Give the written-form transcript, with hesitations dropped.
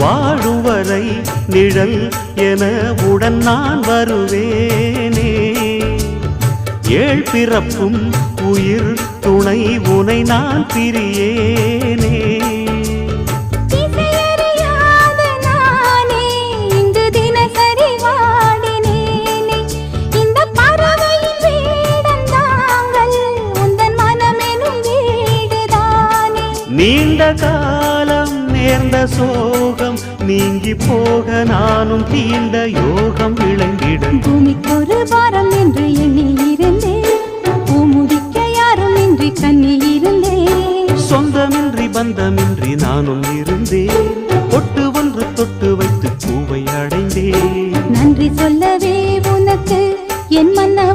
வாழும் வரை நிழல் என உடன் நான் வருவேனே. ஏழ் பிறப்பும் உயிர் துணை உனை நான் பிரியேனே. நீண்ட காலம் நேர்ந்த சோகம் நீங்கி போக நானும் தீண்ட யோகம் விளங்கிட. பூமிக்கொரு வாரம் என்று எண்ணி இருந்தேன், பூமுடிக்க யாரும் இன்றி கண்ணி இருந்தேன். சொந்தமின்றி பந்தமின்றி நானும் இருந்தேன், பொட்டு ஒன்று தொட்டு வைத்து பூவை அடைந்தேன். நன்றி சொல்லவே உனக்கு என் மன்னவ